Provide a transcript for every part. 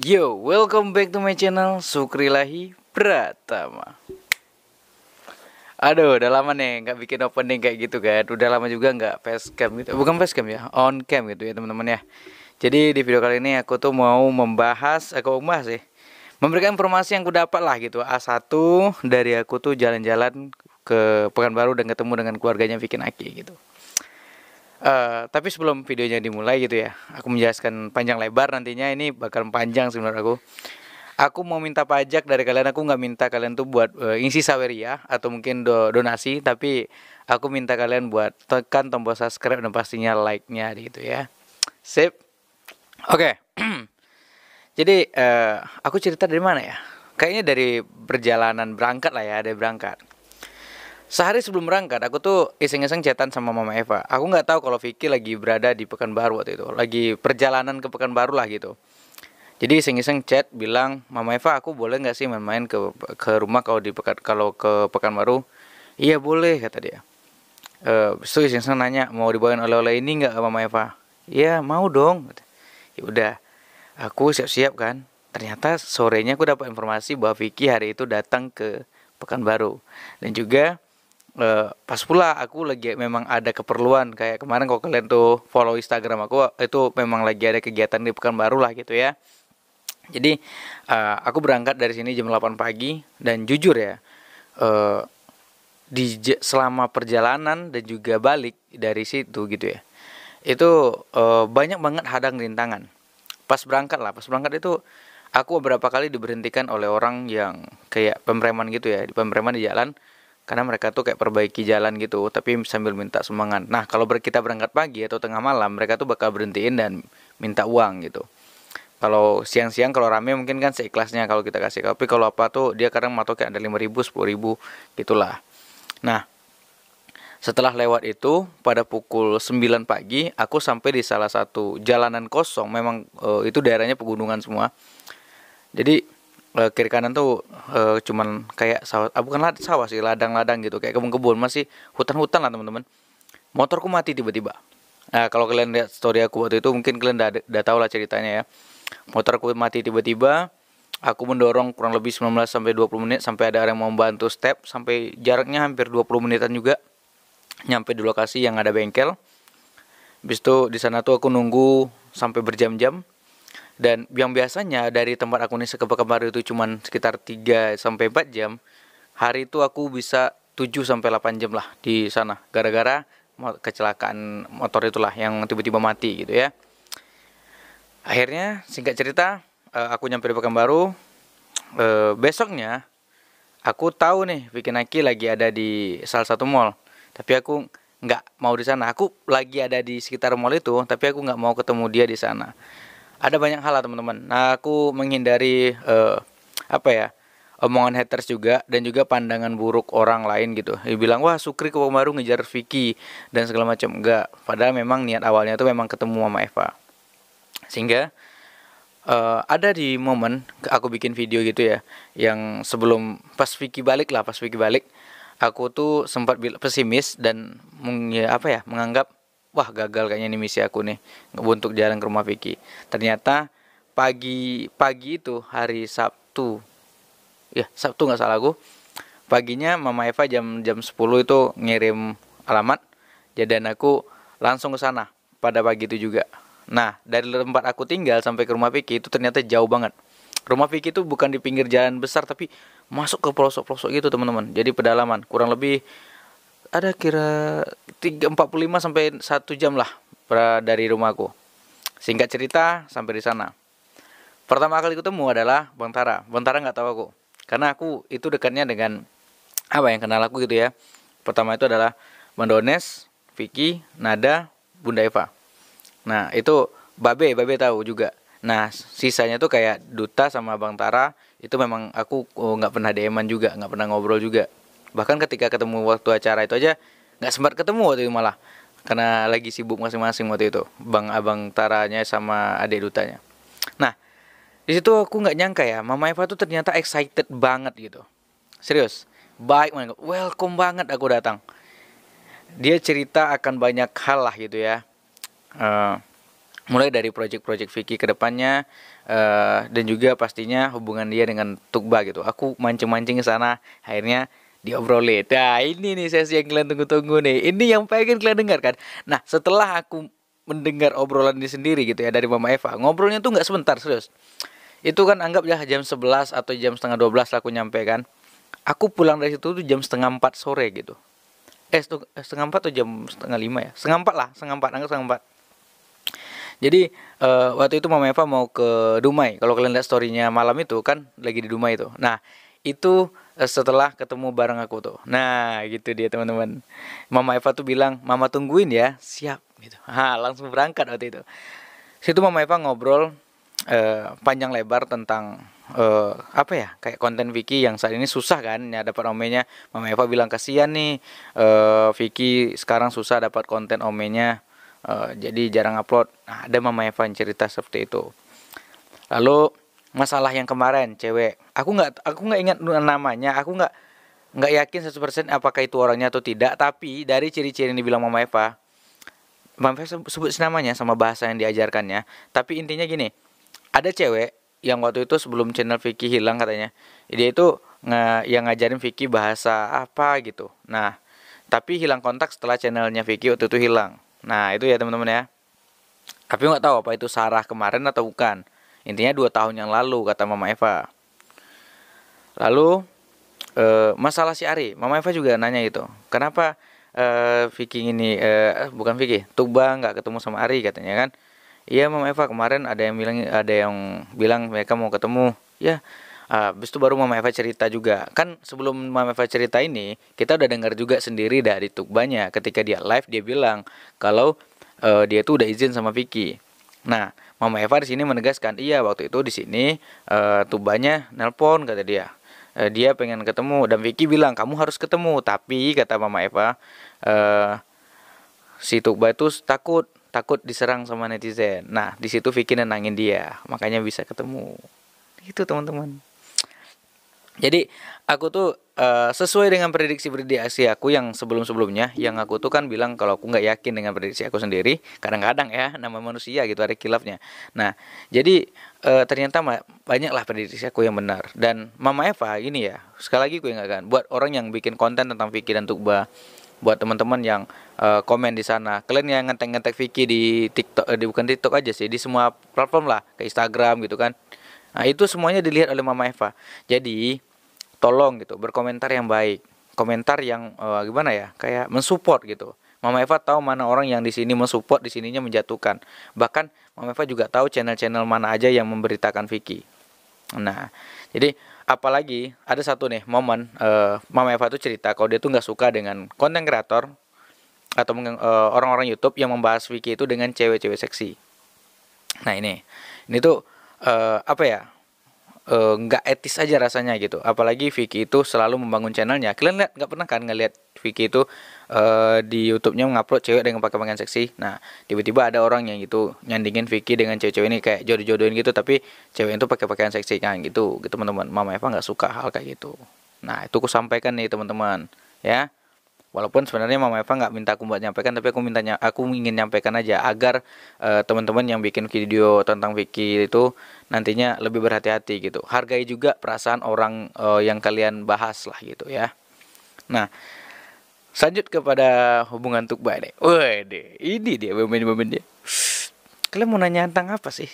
Yo, welcome back to my channel Sukrilahi Pratama. Aduh, udah lama nih nggak bikin opening kayak gitu kan. Udah lama juga nggak facecam gitu. Bukan facecam ya, on cam gitu ya teman-teman ya. Jadi di video kali ini aku tuh mau membahas sih, memberikan informasi yang aku dapat lah gitu. A1 dari aku tuh jalan-jalan ke Pekanbaru dan ketemu dengan keluarganya Vicky Naki gitu. Tapi sebelum videonya dimulai gitu ya, aku menjelaskan panjang lebar, nantinya ini bakal panjang sebenarnya aku. Aku mau minta pajak dari kalian, aku nggak minta kalian tuh buat isi saweria atau mungkin donasi, tapi aku minta kalian buat tekan tombol subscribe dan pastinya like-nya gitu ya. Sip. Oke. Jadi aku cerita dari mana ya? Kayaknya dari perjalanan berangkat lah ya, dari berangkat. Sehari sebelum berangkat, aku tuh iseng-iseng chatan sama Mama Eva. Aku nggak tahu kalau Vicky lagi berada di Pekanbaru waktu itu, lagi perjalanan ke Pekanbaru lah gitu. Jadi iseng-iseng chat bilang, Mama Eva, aku boleh nggak sih main-main ke rumah kalau ke Pekanbaru? Iya boleh, kata dia. Terus iseng-iseng nanya, mau dibawain oleh-oleh ini nggak Mama Eva? Iya mau dong. Ya udah, aku siap-siap kan. Ternyata sorenya aku dapat informasi bahwa Vicky hari itu datang ke Pekanbaru. Dan juga pas pula aku lagi memang ada keperluan, kayak kemarin kalau kalian tuh follow Instagram aku, itu memang lagi ada kegiatan di Pekanbaru lah gitu ya. Jadi aku berangkat dari sini jam 8 pagi dan jujur ya, eh, selama perjalanan dan juga balik dari situ gitu ya, itu banyak banget hadang rintangan. Pas berangkat itu aku beberapa kali diberhentikan oleh orang yang kayak pemreman gitu ya, di pemreman di jalan, karena mereka tuh kayak perbaiki jalan gitu tapi sambil minta sumbangan. Nah kalau kita berangkat pagi atau tengah malam, mereka tuh bakal berhentiin dan minta uang gitu. Kalau siang-siang kalau rame mungkin kan seikhlasnya kalau kita kasih, tapi kalau apa tuh dia kadang matoknya ada 5.000, 10.000 gitulah. Nah setelah lewat itu pada pukul 9 pagi aku sampai di salah satu jalanan kosong. Memang itu daerahnya pegunungan semua. Jadi kiri kanan tuh cuman kayak sawah, bukan sawah sih, ladang-ladang gitu, kayak kebun-kebun, masih hutan-hutan lah teman-teman. Motorku mati tiba-tiba. Nah kalau kalian lihat story aku waktu itu mungkin kalian udah tahu lah ceritanya ya. Motorku mati tiba-tiba. Aku mendorong kurang lebih 19 sampai 20 menit sampai ada orang yang mau membantu step, sampai jaraknya hampir 20 menitan juga nyampe di lokasi yang ada bengkel. Habis itu di sana tuh aku nunggu sampai berjam-jam. Dan yang biasanya dari tempat aku nih ke Pekanbaru itu cuman sekitar 3 sampai 4 jam. Hari itu aku bisa 7 sampai 8 jam lah di sana gara-gara kecelakaan motor itulah yang tiba-tiba mati gitu ya. Akhirnya singkat cerita, aku nyampe di Pekanbaru. Besoknya aku tahu nih Vicky Naki lagi ada di salah satu mall. Tapi aku nggak mau di sana. Aku lagi ada di sekitar mall itu, tapi aku nggak mau ketemu dia di sana. Ada banyak hal lah teman-teman. Nah aku menghindari omongan haters juga, dan juga pandangan buruk orang lain gitu. Dia bilang wah Sukri ke baru ngejar Vicky dan segala macam. Enggak. Padahal memang niat awalnya tuh memang ketemu sama Eva. Sehingga ada di momen aku bikin video gitu ya, yang sebelum pas Vicky balik, aku tuh sempat pesimis dan menganggap wah gagal kayaknya ini misi aku nih untuk jalan ke rumah Vicky. Ternyata pagi itu hari Sabtu, ya Sabtu nggak salah aku, paginya Mama Eva jam 10 itu ngirim alamat, dan aku langsung ke sana pada pagi itu juga. Nah dari tempat aku tinggal sampai ke rumah Vicky itu ternyata jauh banget. Rumah Vicky itu bukan di pinggir jalan besar, tapi masuk ke pelosok-pelosok gitu teman-teman. Jadi pedalaman, kurang lebih ada kira 45 sampai 1 jam lah dari rumahku. Singkat cerita sampai di sana. Pertama kali ketemu adalah Bang Tara. Bang Tara nggak tahu aku, karena aku itu dekatnya dengan yang kenal aku gitu ya. Pertama itu adalah Bang Dones, Vicky, Nada, Bunda Eva. Nah itu Babe tahu juga. Nah sisanya tuh kayak Duta sama Bang Tara. Itu memang aku nggak pernah DM-an juga, nggak pernah ngobrol juga. Bahkan ketika ketemu waktu acara itu aja nggak sempat ketemu waktu itu, malah karena lagi sibuk masing-masing waktu itu, abang Taranya sama adik Dutanya. Nah di situ aku nggak nyangka ya, Mama Eva tuh ternyata excited banget gitu, serius, baik banget, welcome banget aku datang. Dia cerita akan banyak hal lah gitu ya. mulai dari project-project Vicky ke depannya, dan juga pastinya hubungan dia dengan Tukba gitu. Aku mancing-mancing ke sana, akhirnya diobrolin. Nah, ini nih sesi yang kalian tunggu-tunggu nih. Ini yang pengen kalian dengar kan. Nah, setelah aku mendengar obrolan ini sendiri gitu ya dari Mama Eva, ngobrolnya tuh nggak sebentar, serius. Itu kan anggap ya jam 11 atau jam setengah 12 lah aku nyampe kan. Aku pulang dari situ tuh jam setengah 4 sore gitu. Setengah 4 atau jam setengah 5 ya? Setengah 4 lah, setengah 4, anggap setengah 4. Jadi waktu itu Mama Eva mau ke Dumai. Kalau kalian lihat storynya malam itu kan lagi di Dumai itu. Nah itu setelah ketemu bareng aku tuh. Nah gitu dia teman-teman. Mama Eva tuh bilang, Mama tungguin ya, siap gitu. Langsung berangkat waktu itu. Situ Mama Eva ngobrol panjang lebar tentang apa ya, kayak konten Vicky yang saat ini susah kan ya dapat omenya. Mama Eva bilang kasihan nih, Vicky sekarang susah dapat konten omenya, jadi jarang upload. Nah, ada Mama Eva yang cerita seperti itu. Lalu masalah yang kemarin cewek, aku nggak ingat namanya, aku nggak yakin 100% apakah itu orangnya atau tidak, tapi dari ciri-ciri yang dibilang Mama Eva sebut namanya sama bahasa yang diajarkannya. Tapi intinya gini, ada cewek yang waktu itu sebelum channel Vicky hilang katanya, dia itu yang ngajarin Vicky bahasa apa gitu. Nah tapi hilang kontak setelah channelnya Vicky waktu itu hilang. Nah itu ya teman-teman ya. Tapi nggak tahu apa itu Sarah kemarin atau bukan. Intinya 2 tahun yang lalu kata Mama Eva. Lalu masalah si Ari, Mama Eva juga nanya gitu. Kenapa Vicky ini bukan Vicky, Tuba nggak ketemu sama Ari katanya kan? Iya Mama Eva, kemarin ada yang bilang mereka mau ketemu. Ya, habis itu baru Mama Eva cerita juga. Kan sebelum Mama Eva cerita ini, kita udah dengar juga sendiri dari Tukbanya ketika dia live dia bilang kalau dia tuh udah izin sama Vicky. Nah, Mama Eva di sini menegaskan, iya waktu itu di sini Tukbanya nelpon kata dia. Dia pengen ketemu dan Vicky bilang kamu harus ketemu, tapi kata Mama Eva si Tukba itu takut diserang sama netizen. Nah, di situ Vicky nenangin dia, makanya bisa ketemu. Itu teman-teman. Jadi aku tuh sesuai dengan prediksi aku yang sebelum-sebelumnya, yang aku tuh kan bilang kalau aku nggak yakin dengan prediksi aku sendiri. Kadang-kadang ya, nama manusia gitu ada kilafnya. Nah, jadi ternyata banyaklah prediksi aku yang benar. Dan Mama Eva ini ya, sekali lagi aku ingatkan, buat orang yang bikin konten tentang Vicky dan Tukba, buat teman-teman yang komen di sana, kalian yang ngetek Vicky di TikTok, bukan TikTok aja sih, di semua platform lah, ke Instagram gitu kan. Nah itu semuanya dilihat oleh Mama Eva. Jadi tolong gitu berkomentar yang baik, komentar yang gimana ya, kayak mensupport gitu. Mama Eva tahu mana orang yang di sini mensupport, di sininya menjatuhkan. Bahkan Mama Eva juga tahu channel-channel mana aja yang memberitakan Vicky. Nah, jadi apalagi ada satu nih momen Mama Eva tuh cerita kalau dia tuh nggak suka dengan konten kreator atau orang-orang YouTube yang membahas Vicky itu dengan cewek-cewek seksi. Nah ini tuh apa ya, nggak etis aja rasanya gitu. Apalagi Vicky itu selalu membangun channelnya. Kalian lihat nggak pernah kan ngelihat Vicky itu di YouTube-nya ngupload cewek dengan pakai pakaian seksi. Nah tiba-tiba ada orang yang gitu nyandingin Vicky dengan cewek-cewek ini kayak jodoh-jodohin gitu, tapi cewek itu pakai pakaian seksi kan gitu teman-teman. Mama Eva nggak suka hal kayak gitu. Nah itu aku sampaikan nih teman-teman ya. Walaupun sebenarnya Mama Eva nggak minta aku buat nyampaikan, tapi aku ingin nyampaikan aja agar teman-teman yang bikin video tentang Vicky itu nantinya lebih berhati-hati gitu. Hargai juga perasaan orang yang kalian bahas lah gitu ya. Nah, lanjut kepada hubungan Tukba deh. Waduh, ini dia momen-momen dia. Kalian mau nanya tentang apa sih?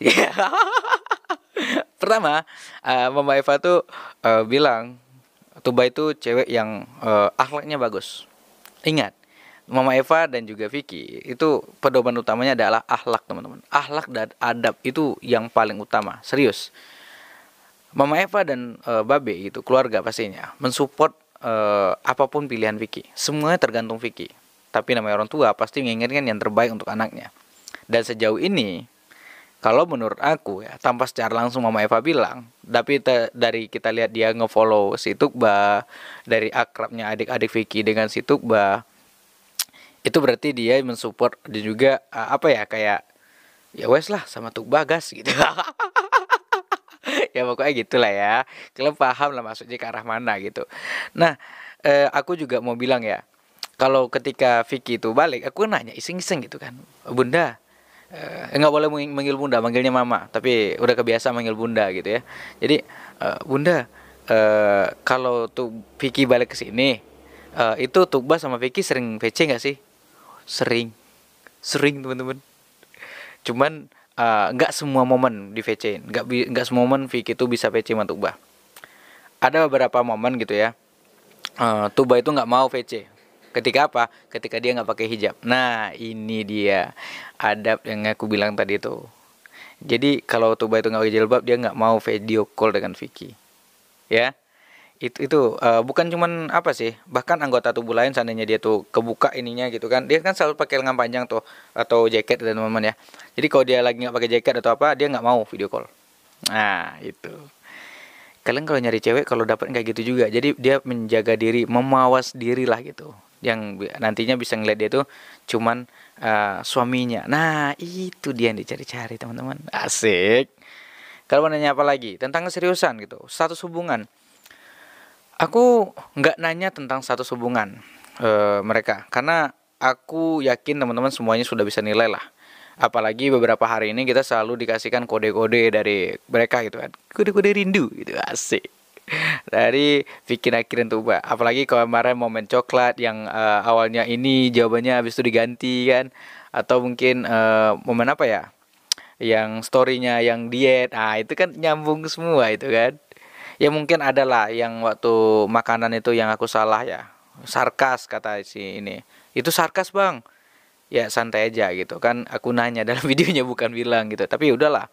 Pertama, Mama Eva tuh bilang Tukba itu cewek yang akhlaknya bagus. Ingat, Mama Eva dan juga Vicky itu pedoman utamanya adalah akhlak teman-teman. Akhlak dan adab itu yang paling utama, serius. Mama Eva dan Babe itu keluarga pastinya mensupport apapun pilihan Vicky. Semuanya tergantung Vicky. Tapi namanya orang tua pasti menginginkan yang terbaik untuk anaknya. Dan sejauh ini, kalau menurut aku ya, tanpa secara langsung Mama Eva bilang, tapi dari kita lihat dia ngefollow si Tukba, dari akrabnya adik-adik Vicky dengan si Tukba, itu berarti dia mensupport dan juga apa ya, kayak ya wes lah sama Tukba gas gitu. Ya pokoknya gitulah ya. Kalian paham lah maksudnya ke arah mana gitu. Nah, aku juga mau bilang ya, kalau ketika Vicky itu balik, aku nanya iseng-iseng gitu kan, Bunda, Nggak boleh manggil bunda, manggilnya mama, tapi udah kebiasa manggil bunda gitu ya. Jadi bunda, kalau tuh Vicky balik ke sini, itu Tuba sama Vicky sering VC nggak sih? Sering, sering teman-teman. Cuman nggak semua momen di VC, nggak semua momen Vicky itu bisa VC sama Tuba. Ada beberapa momen gitu ya, Tuba itu nggak mau VC. Ketika apa? Ketika dia nggak pakai hijab. Nah, ini dia adab yang aku bilang tadi tuh. Jadi kalau Tuba itu nggak pakai jilbab, dia nggak mau video call dengan Vicky. Ya, itu bukan cuman apa sih, bahkan anggota tubuh lain seandainya dia tuh kebuka ininya gitu kan, dia kan selalu pakai lengan panjang tuh atau jaket dan teman-teman ya. Jadi kalau dia lagi nggak pakai jaket atau apa, dia nggak mau video call. Nah, itu. Kalian kalau nyari cewek kalau dapat kayak gitu juga, jadi dia menjaga diri, memawas diri lah gitu, yang nantinya bisa ngeliat dia tuh cuman suaminya. Nah, itu dia yang dicari-cari teman-teman, asik. Kalau mau nanya apa lagi tentang keseriusan gitu, status hubungan, aku nggak nanya tentang status hubungan mereka, karena aku yakin teman-teman semuanya sudah bisa nilai lah. Apalagi beberapa hari ini kita selalu dikasihkan kode-kode dari mereka gitu kan. Kode-kode rindu gitu, asik. Dari Vicky Nakir dan Tuba. Apalagi kalau kemarin momen coklat yang awalnya ini jawabannya habis itu diganti kan. Atau mungkin momen apa ya? Yang storynya yang diet. Ah, itu kan nyambung semua itu kan. Ya mungkin adalah yang waktu makanan itu yang aku salah ya. Sarkas kata si ini. Itu sarkas, Bang. Ya santai aja gitu kan, aku nanya dalam videonya bukan bilang gitu, tapi udahlah,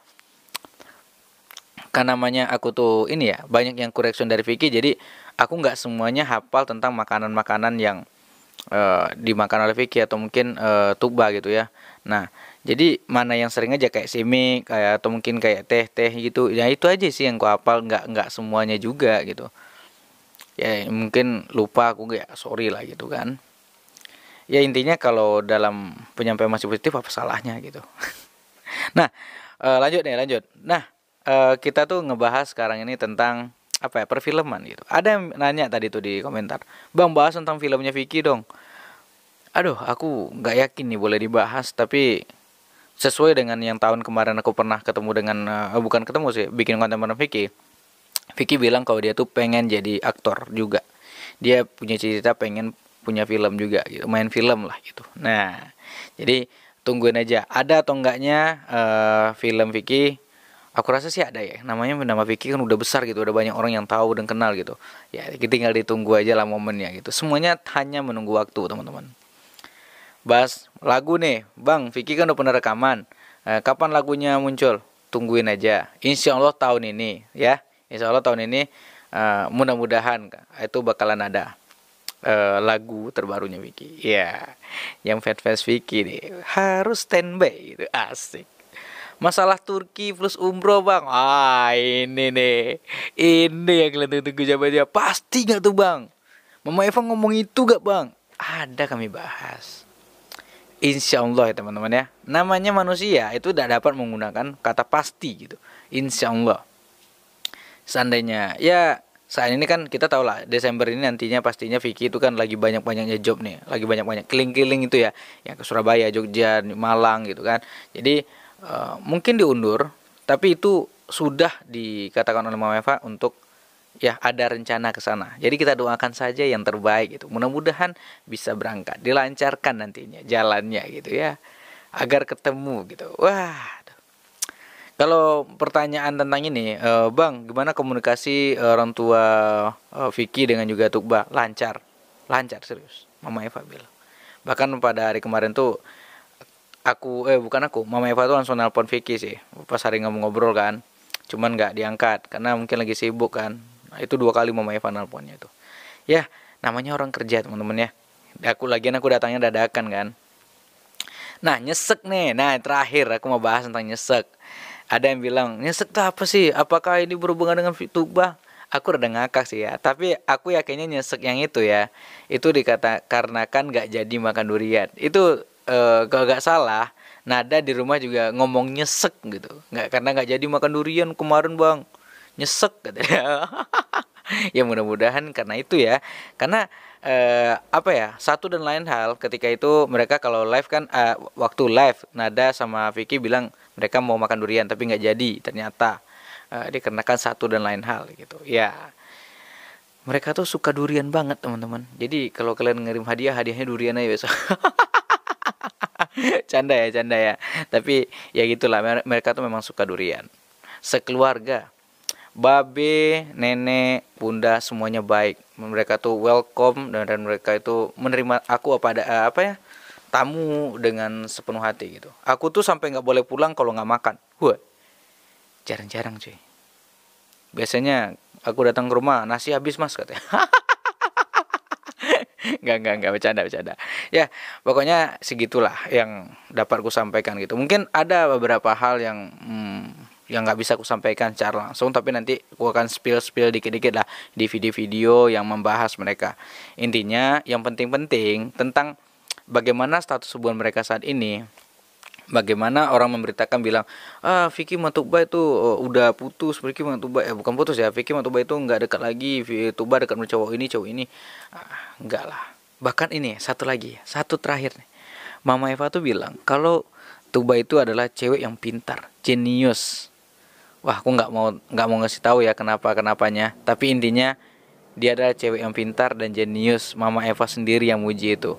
kan namanya aku tuh ini ya banyak yang correction dari Vicky, jadi aku nggak semuanya hafal tentang makanan-makanan yang dimakan oleh Vicky atau mungkin Tuba gitu ya. Nah, jadi mana yang sering aja kayak simi kayak atau mungkin kayak teh-teh gitu, ya itu aja sih yang ku hafal, nggak semuanya juga gitu ya, mungkin lupa aku, ya sorry lah gitu kan. Ya intinya kalau dalam penyampaian masih positif apa salahnya gitu. Nah, lanjut nih, lanjut. Nah, kita tuh ngebahas sekarang ini tentang apa ya, perfilman gitu. Ada yang nanya tadi tuh di komentar, Bang bahas tentang filmnya Vicky dong. Aduh, aku nggak yakin nih boleh dibahas, tapi sesuai dengan yang tahun kemarin aku pernah ketemu dengan, bukan ketemu sih, bikin konten bareng Vicky. Vicky bilang kalau dia tuh pengen jadi aktor juga. Dia punya cita-cita pengen punya film juga gitu, main film lah gitu. Nah, jadi tungguin aja ada atau enggaknya film Vicky. Aku rasa sih ada ya, namanya nama Vicky kan udah besar gitu, udah banyak orang yang tahu dan kenal gitu. Ya kita tinggal ditunggu aja lah momennya gitu, semuanya hanya menunggu waktu teman-teman. Bahas lagu nih Bang, Vicky kan udah pernah rekaman, kapan lagunya muncul? Tungguin aja, insya Allah tahun ini ya, insya Allah tahun ini, mudah-mudahan itu bakalan ada lagu terbarunya Vicky. Ya, yang fans Vicky nih harus standby gitu, asik. Masalah Turki plus umroh bang, ini nih, ini yang kalian tunggu jawabannya, pasti nggak tuh bang? Mama Eva ngomong itu gak bang? Ada kami bahas. Insya Allah ya teman-teman ya. Namanya manusia itu tidak dapat menggunakan kata pasti gitu. Insya Allah. Seandainya ya, saat ini kan kita tahu lah Desember ini nantinya pastinya Vicky itu kan lagi banyak-banyaknya job nih, lagi banyak-banyak keliling-keliling itu ya, yang ke Surabaya, Jogja, Malang gitu kan. Jadi mungkin diundur, tapi itu sudah dikatakan oleh Mama Eva untuk ya ada rencana ke sana. Jadi kita doakan saja yang terbaik gitu. Mudah-mudahan bisa berangkat, dilancarkan nantinya jalannya gitu ya, agar ketemu gitu. Wah, kalau pertanyaan tentang ini, Bang, gimana komunikasi orang tua Vicky dengan juga Tukba? Lancar, lancar serius. Mama Eva bilang. Bahkan pada hari kemarin tuh bukan aku, Mama Eva tuh langsung nelpon Vicky sih. Pas hari ngobrol kan, cuman nggak diangkat karena mungkin lagi sibuk kan. Nah, itu 2 kali Mama Eva nelponnya itu. Ya, namanya orang kerja teman-teman ya. Aku datangnya dadakan kan. Nah, nyesek nih. Nah, terakhir aku mau bahas tentang nyesek. Ada yang bilang, nyesek tuh apa sih? Apakah ini berhubungan dengan Tuba? Aku rada ngakak sih ya. Tapi aku yakinnya nyesek yang itu ya. Itu dikata karena kan gak jadi makan durian. Itu kalau gak salah, Nada di rumah juga ngomong nyesek gitu. Karena gak jadi makan durian kemarin bang. Nyesek katanya. Ya mudah-mudahan karena itu ya. Karena apa ya, satu dan lain hal ketika itu mereka kalau live kan, waktu live Nada sama Vicky bilang mereka mau makan durian tapi nggak jadi ternyata, dikarenakan satu dan lain hal gitu ya. Mereka tuh suka durian banget teman-teman, jadi kalau kalian ngirim hadiah, hadiahnya durian aja besok. Canda ya, tapi ya gitulah, mereka tuh memang suka durian sekeluarga. Babe, nenek, bunda semuanya baik. Mereka tuh welcome, dan mereka itu menerima aku apa ada, apa ya, tamu dengan sepenuh hati gitu. Aku tuh sampai nggak boleh pulang kalau nggak makan. Wah, jarang-jarang cuy. Biasanya aku datang ke rumah, nasi habis mas katanya. Nggak, bercanda. Ya, pokoknya segitulah yang dapat ku sampaikan gitu. Mungkin ada beberapa hal yang nggak bisa aku sampaikan secara langsung, tapi nanti aku akan spill dikit-dikit lah di video-video yang membahas mereka. Intinya yang penting-penting tentang bagaimana status hubungan mereka saat ini. Bagaimana orang memberitakan bilang, Vicky sama Tuba itu udah putus. Vicky sama Tuba, bukan putus ya, Vicky sama Tuba itu nggak dekat lagi, Tuba dekat sama cowok ini. Enggak lah. Bahkan ini satu lagi, satu terakhir nih, Mama Eva tuh bilang kalau Tuba itu adalah cewek yang pintar, jenius. Wah, aku nggak mau ngasih tahu ya kenapanya, tapi intinya dia adalah cewek yang pintar dan jenius. Mama Eva sendiri yang muji itu.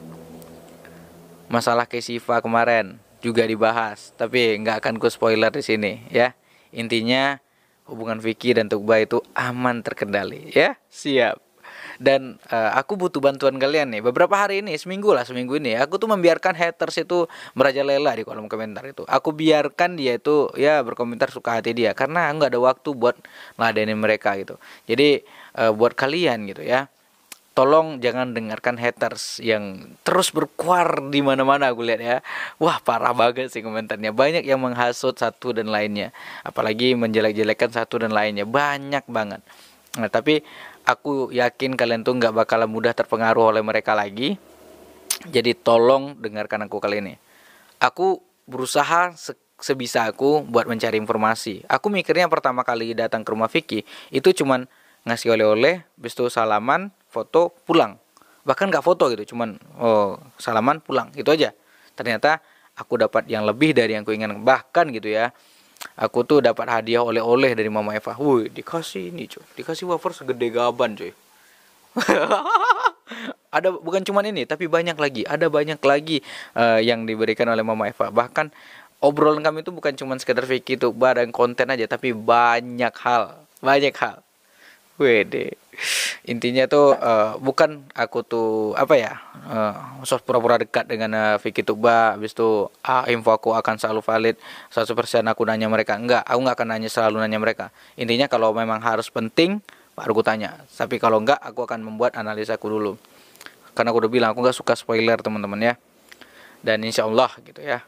Masalah Kesiva kemarin juga dibahas, tapi nggak akan ku spoiler di sini ya. Intinya hubungan Vicky dan Tuba itu aman terkendali ya. Siap. Dan aku butuh bantuan kalian nih. Beberapa hari ini, seminggu ini, aku tuh membiarkan haters itu merajalela di kolom komentar itu. Aku biarkan dia itu ya berkomentar suka hati dia, karena nggak ada waktu buat ngeladenin mereka gitu. Jadi buat kalian gitu ya, tolong jangan dengarkan haters yang terus berkuar di mana-mana. Aku lihat ya, wah parah banget sih komentarnya. Banyak yang menghasut satu dan lainnya, apalagi menjelek-jelekan satu dan lainnya, banyak banget. Nah, tapi aku yakin kalian tuh nggak bakalan mudah terpengaruh oleh mereka lagi. Jadi tolong dengarkan aku kali ini. Aku berusaha sebisa aku buat mencari informasi. Aku mikirnya pertama kali datang ke rumah Vicky itu cuman ngasih oleh-oleh, habis itu salaman, foto, pulang. Bahkan nggak foto gitu, cuman salaman, pulang, gitu aja. Ternyata aku dapat yang lebih dari yang aku inginkan. Bahkan gitu ya, aku tuh dapat hadiah oleh-oleh dari Mama Eva. Wih, dikasih ini cuy, dikasih wafer segede gaban cuy. Ada, bukan cuman ini, tapi banyak lagi. Ada banyak lagi yang diberikan oleh Mama Eva. Bahkan obrolan kami itu bukan cuman sekedar Vicky tuh bareng konten aja, tapi banyak hal. Wede. Intinya tuh bukan aku tuh apa ya, sos pura-pura dekat dengan Vicky Tuba, habis itu info aku akan selalu valid 100% aku nanya mereka. Enggak, aku nggak akan selalu nanya mereka. Intinya kalau memang harus penting baru aku tanya. Tapi kalau enggak, aku akan membuat analisa aku dulu. Karena aku udah bilang aku nggak suka spoiler teman-teman ya. Dan insya Allah gitu ya,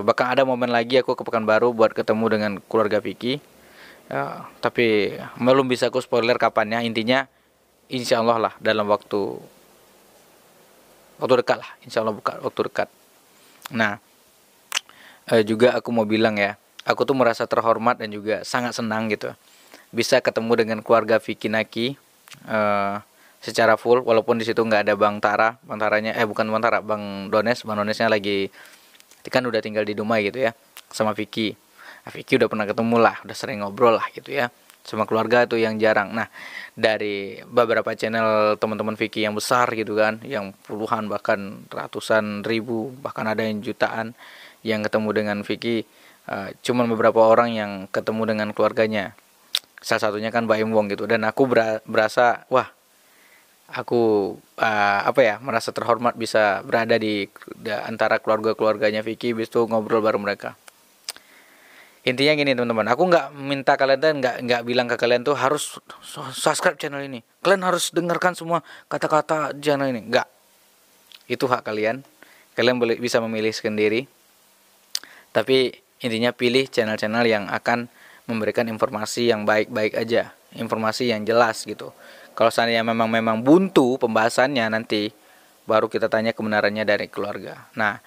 bahkan ada momen lagi aku ke Pekanbaru buat ketemu dengan keluarga Vicky. Ya, tapi belum bisa aku spoiler kapannya. Intinya insya Allah lah dalam waktu dekat lah, insya Allah buka waktu dekat. Nah, juga aku mau bilang ya, aku tuh merasa terhormat dan juga sangat senang gitu bisa ketemu dengan keluarga Vicky Naki secara full, walaupun di situ nggak ada Bang Taranya, bukan Bang Tara, Bang Donesnya lagi kan udah tinggal di Dumai gitu ya sama Vicky. Vicky udah pernah ketemu lah, udah sering ngobrol lah gitu ya. Sama keluarga tuh yang jarang. Nah, dari beberapa channel teman-teman Vicky yang besar gitu kan, yang puluhan bahkan ratusan ribu, bahkan ada yang jutaan yang ketemu dengan Vicky, cuman beberapa orang yang ketemu dengan keluarganya. Salah satunya kan Mbak Im Wong gitu. Dan aku berasa, wah, aku merasa terhormat bisa berada di antara keluarganya Vicky, bis itu ngobrol bareng mereka. Intinya gini teman-teman, aku nggak minta kalian tuh, nggak bilang ke kalian tuh harus subscribe channel ini, kalian harus dengarkan semua kata-kata channel ini. Nggak, itu hak kalian boleh bisa memilih sendiri. Tapi intinya pilih channel-channel yang akan memberikan informasi yang baik-baik aja, informasi yang jelas gitu. Kalau seandainya memang buntu pembahasannya, nanti baru kita tanya kebenarannya dari keluarga. Nah,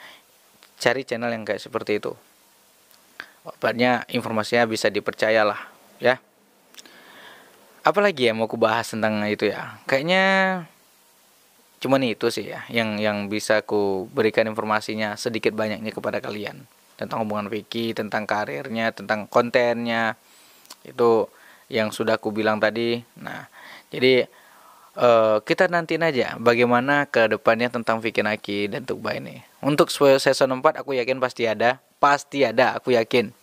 cari channel yang kayak seperti itu. Obatnya informasinya bisa dipercayalah ya. Apalagi ya mau aku bahas tentang itu ya. Kayaknya Cuman itu sih ya yang bisa aku berikan informasinya sedikit banyaknya kepada kalian tentang hubungan Vicky, tentang karirnya, tentang kontennya. Itu yang sudah aku bilang tadi. Nah, jadi kita nantiin aja bagaimana ke depannya tentang Vicky Naki dan Tukba ini. Untuk season 4 aku yakin pasti ada, aku yakin.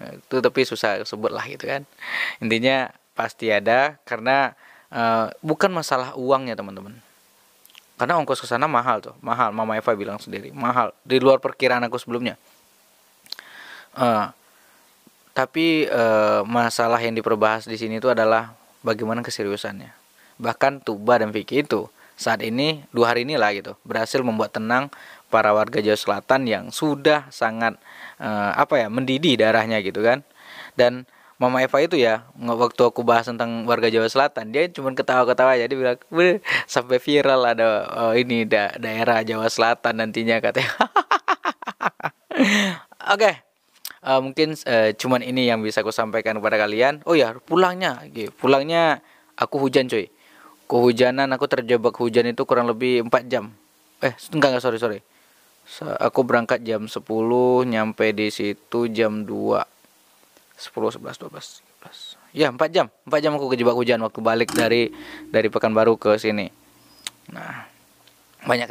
Itu tapi susah sebut lah gitu kan. Intinya pasti ada karena bukan masalah uangnya teman-teman. Karena ongkos ke sana mahal tuh, mahal. Mama Eva bilang sendiri, mahal. Di luar perkiraan aku sebelumnya. Tapi masalah yang diperbahas di sini itu adalah bagaimana keseriusannya. Bahkan Tuba dan Vicky itu saat ini 2 hari ini lah gitu berhasil membuat tenang para warga Jawa Selatan yang sudah sangat mendidih darahnya gitu kan. Dan Mama Eva itu ya, waktu aku bahas tentang warga Jawa Selatan, dia cuma ketawa-ketawa aja. Dia bilang, sampai viral ada ini daerah Jawa Selatan nantinya katanya. Oke. Mungkin cuman ini yang bisa aku sampaikan kepada kalian. Oh ya, pulangnya aku hujan coy. Kehujanan, aku terjebak hujan itu kurang lebih 4 jam. Enggak, sorry. Aku berangkat jam 10, nyampe di situ jam 2. 10, 11, 12, 13. Ya, 4 jam. 4 jam aku kejebak hujan waktu balik dari Pekanbaru ke sini. Nah, banyak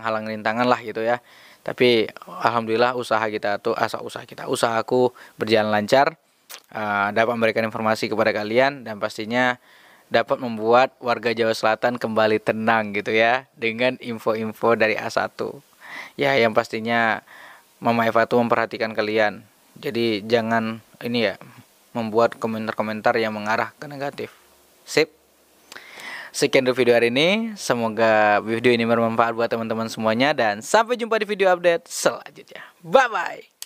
halang rintangan lah gitu ya. Tapi alhamdulillah usahaku berjalan lancar, dapat memberikan informasi kepada kalian dan pastinya dapat membuat warga Jawa Selatan kembali tenang gitu ya dengan info-info dari A1. Ya, yang pastinya Mama Eva tuh memperhatikan kalian. Jadi jangan ini ya membuat komentar-komentar yang mengarah ke negatif. Sip. Sekian dulu video hari ini. Semoga video ini bermanfaat buat teman-teman semuanya dan sampai jumpa di video update selanjutnya. Bye bye.